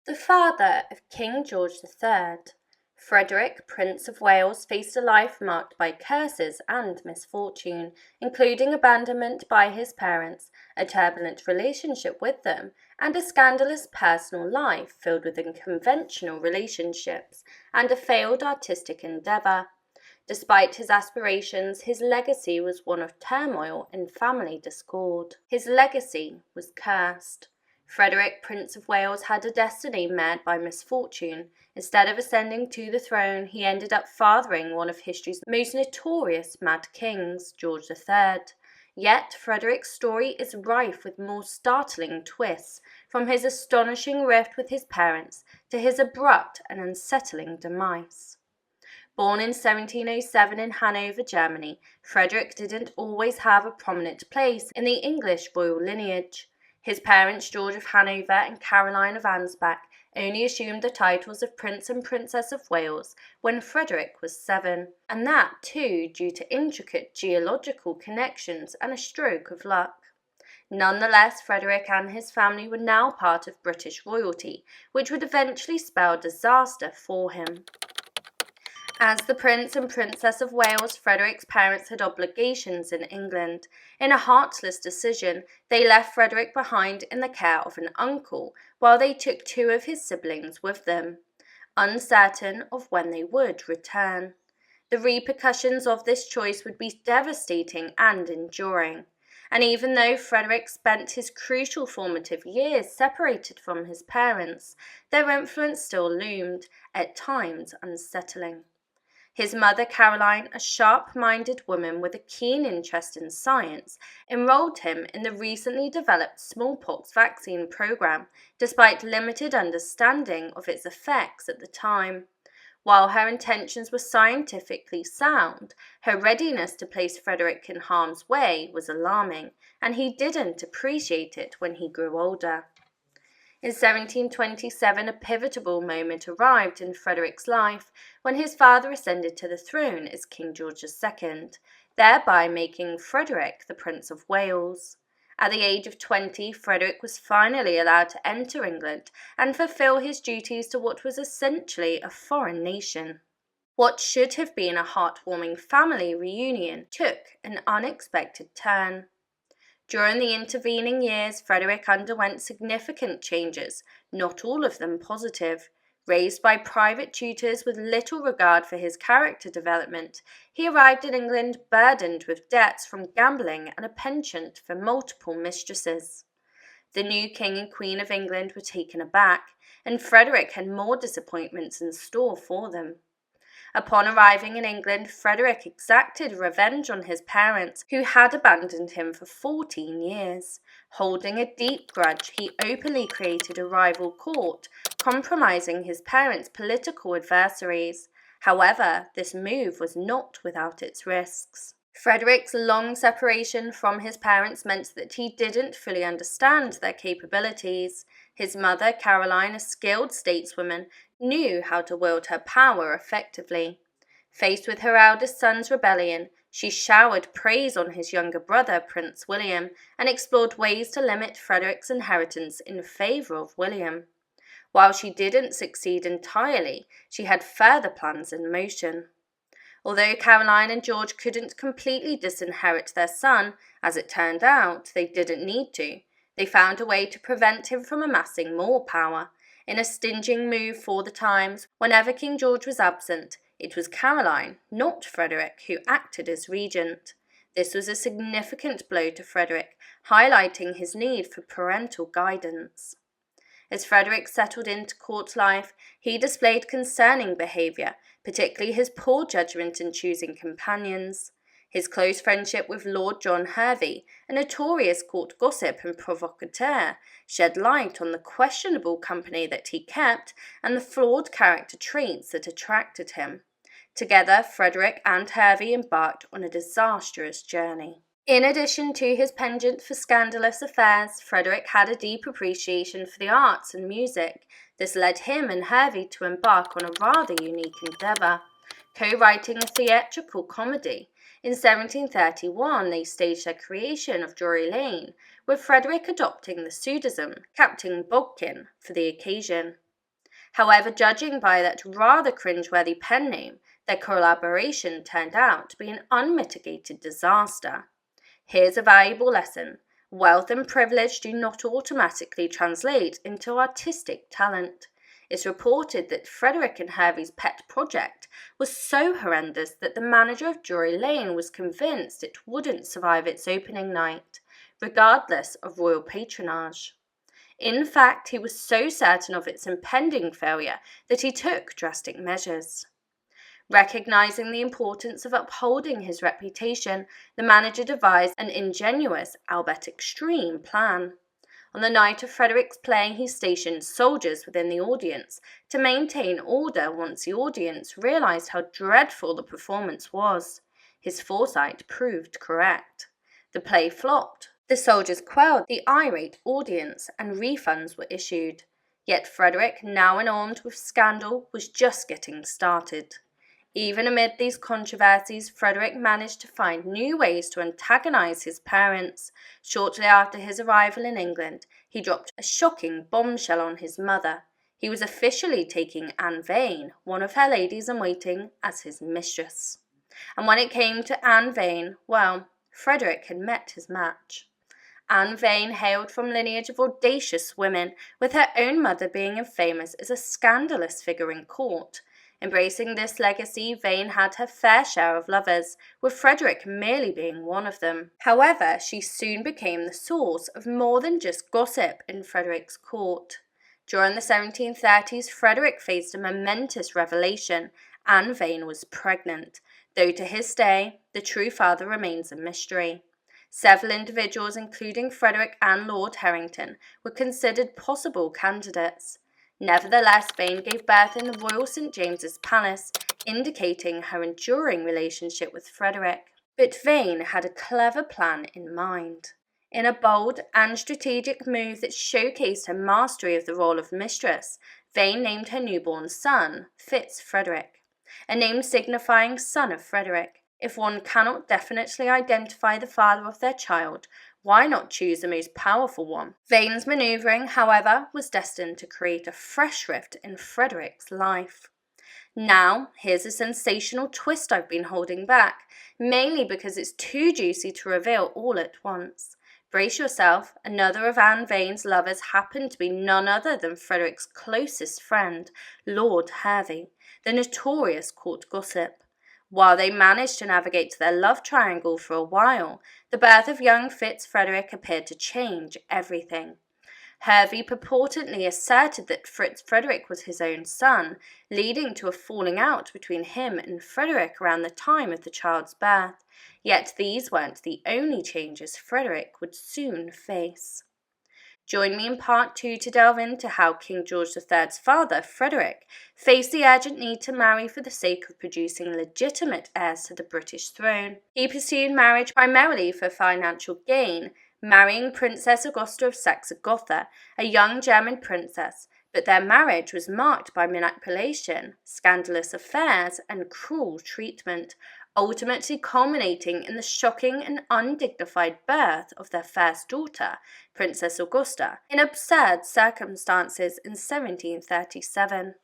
The father of King George III, Frederick, Prince of Wales, faced a life marked by curses and misfortune, including abandonment by his parents, a turbulent relationship with them, and a scandalous personal life filled with unconventional relationships and a failed artistic endeavour. Despite his aspirations, his legacy was one of turmoil and family discord. His legacy was cursed. Frederick, Prince of Wales, had a destiny marred by misfortune. Instead of ascending to the throne, he ended up fathering one of history's most notorious mad kings, George III. Yet, Frederick's story is rife with more startling twists, from his astonishing rift with his parents to his abrupt and unsettling demise. Born in 1707 in Hanover, Germany, Frederick didn't always have a prominent place in the English royal lineage. His parents, George of Hanover and Caroline of Ansbach, only assumed the titles of Prince and Princess of Wales when Frederick was 7, and that too due to intricate geological connections and a stroke of luck. Nonetheless, Frederick and his family were now part of British royalty, which would eventually spell disaster for him. As the Prince and Princess of Wales, Frederick's parents had obligations in England. In a heartless decision, they left Frederick behind in the care of an uncle, while they took 2 of his siblings with them, uncertain of when they would return. The repercussions of this choice would be devastating and enduring. And even though Frederick spent his crucial formative years separated from his parents, their influence still loomed, at times unsettling. His mother, Caroline, a sharp-minded woman with a keen interest in science, enrolled him in the recently developed smallpox vaccine program, despite limited understanding of its effects at the time. While her intentions were scientifically sound, her readiness to place Frederick in harm's way was alarming, and he didn't appreciate it when he grew older. In 1727, a pivotal moment arrived in Frederick's life when his father ascended to the throne as King George II, thereby making Frederick the Prince of Wales. At the age of 20, Frederick was finally allowed to enter England and fulfill his duties to what was essentially a foreign nation. What should have been a heartwarming family reunion took an unexpected turn. During the intervening years, Frederick underwent significant changes, not all of them positive. Raised by private tutors with little regard for his character development, he arrived in England burdened with debts from gambling and a penchant for multiple mistresses. The new King and Queen of England were taken aback, and Frederick had more disappointments in store for them. Upon arriving in England, Frederick exacted revenge on his parents, who had abandoned him for 14 years. Holding a deep grudge, he openly created a rival court, compromising his parents' political adversaries. However, this move was not without its risks. Frederick's long separation from his parents meant that he didn't fully understand their capabilities. His mother, Caroline, a skilled stateswoman, knew how to wield her power effectively. Faced with her eldest son's rebellion, she showered praise on his younger brother, Prince William, and explored ways to limit Frederick's inheritance in favour of William. While she didn't succeed entirely, she had further plans in motion. Although Caroline and George couldn't completely disinherit their son, as it turned out, they didn't need to. They found a way to prevent him from amassing more power. In a stinging move for the times, whenever King George was absent, it was Caroline, not Frederick, who acted as regent. This was a significant blow to Frederick, highlighting his need for parental guidance. As Frederick settled into court life, he displayed concerning behaviour, particularly his poor judgment in choosing companions. His close friendship with Lord John Hervey, a notorious court gossip and provocateur, shed light on the questionable company that he kept and the flawed character traits that attracted him. Together, Frederick and Hervey embarked on a disastrous journey. In addition to his penchant for scandalous affairs, Frederick had a deep appreciation for the arts and music. This led him and Hervey to embark on a rather unique endeavour, co-writing a theatrical comedy. In 1731, they staged their creation of Drury Lane, with Frederick adopting the pseudonym Captain Bodkin for the occasion. However, judging by that rather cringeworthy pen name, their collaboration turned out to be an unmitigated disaster. Here's a valuable lesson. Wealth and privilege do not automatically translate into artistic talent. It's reported that Frederick and Hervey's pet project was so horrendous that the manager of Drury Lane was convinced it wouldn't survive its opening night, regardless of royal patronage. In fact, he was so certain of its impending failure that he took drastic measures. Recognizing the importance of upholding his reputation, the manager devised an ingenious, albeit extreme, plan. On the night of Frederick's play, he stationed soldiers within the audience to maintain order once the audience realized how dreadful the performance was. His foresight proved correct. The play flopped. The soldiers quelled the irate audience, and refunds were issued. Yet Frederick, now enormed with scandal, was just getting started. Even amid these controversies, Frederick managed to find new ways to antagonize his parents. Shortly after his arrival in England, he dropped a shocking bombshell on his mother. He was officially taking Anne Vane, one of her ladies-in-waiting, as his mistress. And when it came to Anne Vane, well, Frederick had met his match. Anne Vane hailed from lineage of audacious women, with her own mother being famous as a scandalous figure in court. Embracing this legacy, Vane had her fair share of lovers, with Frederick merely being one of them. However, she soon became the source of more than just gossip in Frederick's court. During the 1730s, Frederick faced a momentous revelation. Anne Vane was pregnant, though to this day, the true father remains a mystery. Several individuals, including Frederick and Lord Harrington, were considered possible candidates. Nevertheless, Vane gave birth in the Royal St. James's Palace, indicating her enduring relationship with Frederick. But Vane had a clever plan in mind. In a bold and strategic move that showcased her mastery of the role of mistress, Vane named her newborn son Frederick, a name signifying son of Frederick. If one cannot definitely identify the father of their child, why not choose the most powerful one? Vane's manoeuvring, however, was destined to create a fresh rift in Frederick's life. Now, here's a sensational twist I've been holding back, mainly because it's too juicy to reveal all at once. Brace yourself, another of Anne Vane's lovers happened to be none other than Frederick's closest friend, Lord Hervey, the notorious court gossip. While they managed to navigate their love triangle for a while, the birth of young Frederick appeared to change everything. Hervey purportedly asserted that Frederick was his own son, leading to a falling out between him and Frederick around the time of the child's birth. Yet these weren't the only changes Frederick would soon face. Join me in part 2 to delve into how King George III's father, Frederick, faced the urgent need to marry for the sake of producing legitimate heirs to the British throne. He pursued marriage primarily for financial gain, marrying Princess Augusta of Saxe-Gotha, a young German princess, but their marriage was marked by manipulation, scandalous affairs, and cruel treatment, ultimately culminating in the shocking and undignified birth of their first daughter, Princess Augusta, in absurd circumstances in 1737.